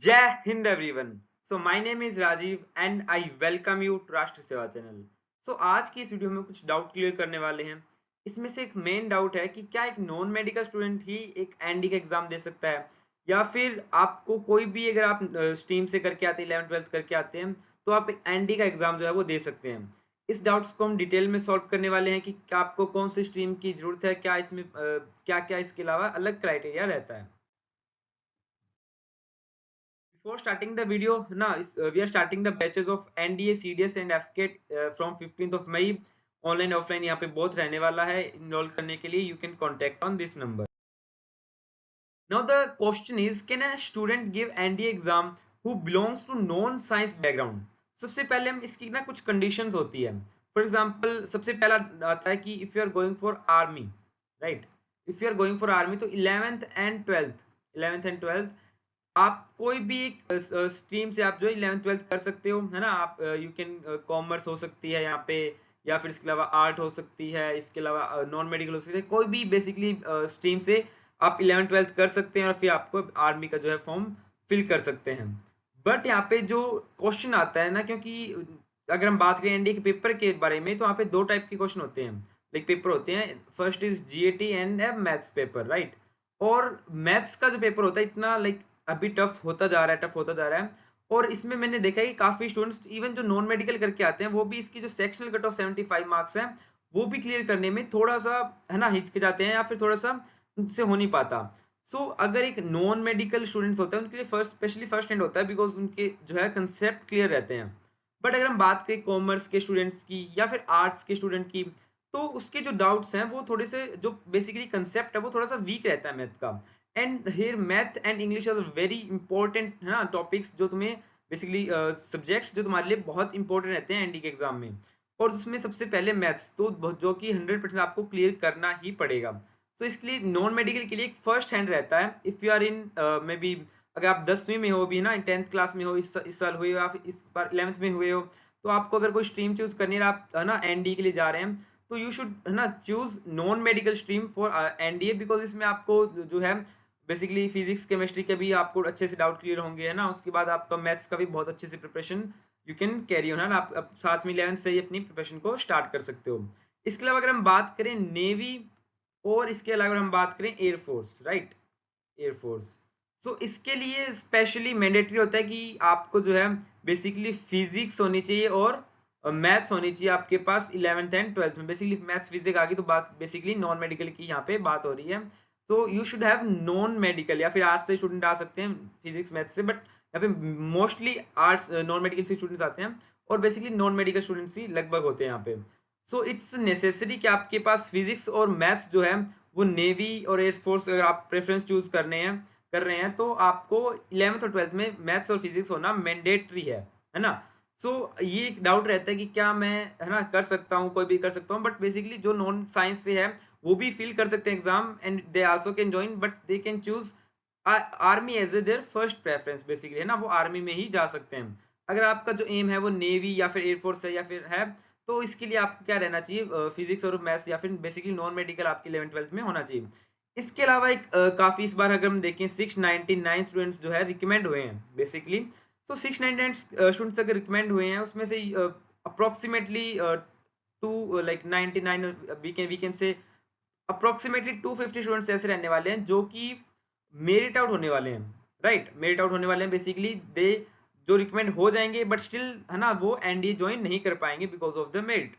जय Hind everyone. So my name is Rajeev and I welcome you to Rashtra Seva channel. सो आज की इस वीडियो में कुछ डाउट क्लियर करने वाले हैं। इसमें से एक मेन डाउट है कि क्या एक नॉन मेडिकल स्टूडेंट ही एक एनडी का एग्जाम दे सकता है, या फिर आपको कोई भी, अगर आप स्ट्रीम से करके आते हैं, 11 12 करके आते हैं, तो आप एक एनडी का एग्जाम जो है वो दे सकते हैं। इस डाउट्स को हम डिटेल में सॉल्व करने वाले हैं कि क्या आपको कौन सी स्ट्रीम की जरूरत है, क्या इसमें क्या क्या इसके अलावा अलग क्राइटेरिया रहता है। Before starting the video, we are starting the batches of NDA, CDS and FCAT from 15th of May. Online offline यहाँ पे बहुत रहने वाला है। इनरोल करने के लिए you can contact on this number. Now the question is, can a student give NDA exam who belongs to non science background. सबसे पहले हम इसकी ना कुछ कंडीशंस होती है। फॉर एग्जांपल सबसे पहला आता है कि if you are going for army, right. If you are going for army तो 11th एंड 12th आप कोई भी एक स्ट्रीम से आप जो है 11th 12th कर सकते हो, है ना। आप यू कैन कॉमर्स हो सकती है यहाँ पे, या फिर इसके अलावा आर्ट हो सकती है, इसके अलावा नॉन मेडिकल हो सकती है। कोई भी बेसिकली स्ट्रीम से आप 11th 12th कर सकते हैं और फिर आपको आर्मी का जो है फॉर्म फिल कर सकते हैं। बट यहाँ पे जो क्वेश्चन आता है ना, क्योंकि अगर हम बात करें एनडीए के पेपर के बारे में, तो यहाँ पे दो टाइप के क्वेश्चन होते हैं, लाइक पेपर होते हैं। First is GAT and maths paper, right. और मैथ्स का जो पेपर होता है इतना लाइक अभी टफ होता जा रहा है, टफ होता जा रहा है। और इसमें मैंने देखा है कि काफी स्टूडेंट्स इवन जो नॉन मेडिकल करके आते हैं, वो भी इसकी जो सेक्शनल कट ऑफ 75 मार्क्स है वो भी क्लियर करने में थोड़ा सा, है ना, हिचकिचाते हैं, या फिर थोड़ा सा उनसे हो नहीं पाता। अगर एक नॉन मेडिकल स्टूडेंट्स होते हैं उनके लिए फर्स्ट, स्पेशली फर्स्ट हैंड होता है, बिकॉज उनके जो है कंसेप्ट क्लियर रहते हैं। बट अगर हम बात करें कॉमर्स के स्टूडेंट्स की या फिर आर्ट्स के स्टूडेंट की, तो उसके जो डाउट्स हैं वो थोड़े से, जो बेसिकली कंसेप्ट है वो थोड़ा सा वीक रहता है मैथ का। And here math and English are very important, है ना, टॉपिक्स जो तुम्हें बेसिकली सब्जेक्ट्स जो तुम्हारे लिए बहुत इंपॉर्टेंट रहते हैं एनडी के एग्जाम में। और उसमें सबसे पहले मैथ्स तो जो कि 100% आपको क्लियर करना ही पड़ेगा। इसके लिए नॉन मेडिकल के लिए एक फर्स्ट हैंड रहता है। If you are in maybe, अगर आप 10वीं में हो भी ना, 10th क्लास में हो, इस साल हुए हो, आप इस बार 11th में हुए हो, तो आपको अगर कोई स्ट्रीम चूज करनी है, आप है ना एनडी के लिए जा रहे हैं, तो यू शुड, है ना, choose non medical stream for NDA, because इसमें आपको जो है बेसिकली फिजिक्स केमिस्ट्री के भी आपको अच्छे से डाउट क्लियर होंगे, है ना। उसके बाद आपका मैथ्स का भी बहुत अच्छे से preparation you can carry on, है ना। आप साथ में 11th से ही अपनी प्रिपरेशन को स्टार्ट कर सकते हो। इसके अलावा अगर हम बात करें नेवी, और इसके अलावा अगर हम बात करें एयरफोर्स, राइट, एयरफोर्स, इसके लिए स्पेशली मैंडेटरी होता है कि आपको जो है बेसिकली फिजिक्स होनी चाहिए और मैथ्स होनी चाहिए आपके पास 11th एंड 12th में। बेसिकली मैथ्स फिजिक्स आ गई तो बात बेसिकली नॉन मेडिकल की यहाँ पे बात हो रही है। तो you should have non medical, या फिर आर्ट्स से स्टूडेंट आ सकते हैं फिजिक्स मैथ्स से, बट यहाँ पे मोस्टली आर्ट्स नॉन मेडिकल से स्टूडेंट्स आते हैं, और बेसिकली नॉन मेडिकल स्टूडेंट्स ही लगभग होते हैं यहाँ पे। इट्स नेसेसरी कि आपके पास फिजिक्स और मैथ्स जो है वो नेवी और एयरफोर्स, अगर आप प्रेफरेंस चूज कर रहे हैं, तो आपको 11th और 12th में मैथ्स और फिजिक्स होना मैंडेटरी है ना। ये एक डाउट रहता है कि क्या मैं, है ना, कर सकता हूँ, कोई भी कर सकता हूँ, बट बेसिकली जो नॉन साइंस से है वो भी फिल कर सकते हैं exam, and they also can join, but they can choose army as a their first preference, basically, है ना। वो आर्मी में ही जा सकते हैं। अगर आपका जो एम है वो नेवी या फिर एयरफोर्स है या फिर है, तो इसके लिए आपको क्या रहना चाहिए, फिजिक्स और मैथ्स या फिर बेसिकली नॉन मेडिकल आपके 11 12th में होना चाहिए। इसके अलावा एक काफी, इस बार अगर हम देखें 699 स्टूडेंट्स जो है रिकमेंड हुए हैं बेसिकली। 699 स्टूडेंट्स अगर रिकमेंड हुए हैं, उसमें से approximately to like 99, we can say approximately 250 students ऐसे रहने वाले हैं जो कि मेरिट आउट होने वाले हैं, राइट। मेरिट आउट होने वाले हैं, बेसिकली दे जो रिकमेंड हो जाएंगे, बट स्टिल, है ना, वो एनडीए ज्वाइन नहीं कर पाएंगे बिकॉज ऑफ द मेरिट।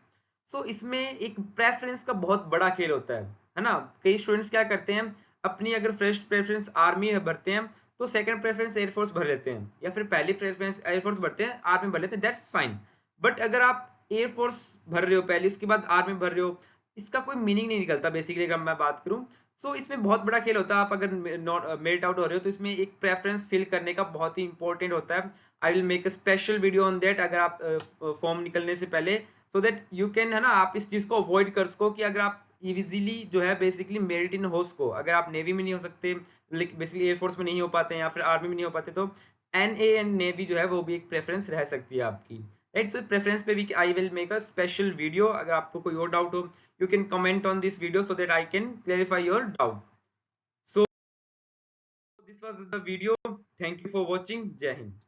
इसमें एक प्रेफरेंस का बहुत बड़ा खेल होता है ना। कई स्टूडेंट्स क्या करते हैं, अपनी अगर फर्स्ट प्रेफरेंस आर्मी भरते हैं, तो सेकंड प्रेफरेंस एयरफोर्स भर लेते हैं, या फिर पहली प्रेफरेंस एयरफोर्स भरते हैं, आर्मी भर लेते हैं, दैट्स फाइन। बट अगर आप एयरफोर्स भर रहे हो पहले, उसके बाद आर्मी भर रहे हो, इसका कोई मीनिंग नहीं निकलता बेसिकली, अगर मैं बात करूं। इसमें बहुत बड़ा खेल होता है। आप अगर मेरिट आउट हो रहे हो, तो इसमें एक प्रेफरेंस फिल करने का बहुत ही इंपॉर्टेंट होता है। I will make a special video on that, अगर आप फॉर्म निकलने से पहले, सो दैट यू कैन, है ना, आप इस चीज को अवॉइड कर सको कि अगर आप इजीली जो है बेसिकली मेरिट इन हो सको। अगर आप नेवी में नहीं हो सकते, बेसिकली एयरफोर्स में नहीं हो पाते, या फिर आर्मी में नहीं हो पाते, तो एनए एंड नेवी जो है वो भी एक प्रेफरेंस रह सकती है आपकी, राइट। प्रेफरेंस पे भी I will make a special video. अगर आपको कोई और डाउट हो, you can comment on this video so that I can clarify your doubt. So was the video. Thank you for watching. जय हिंद।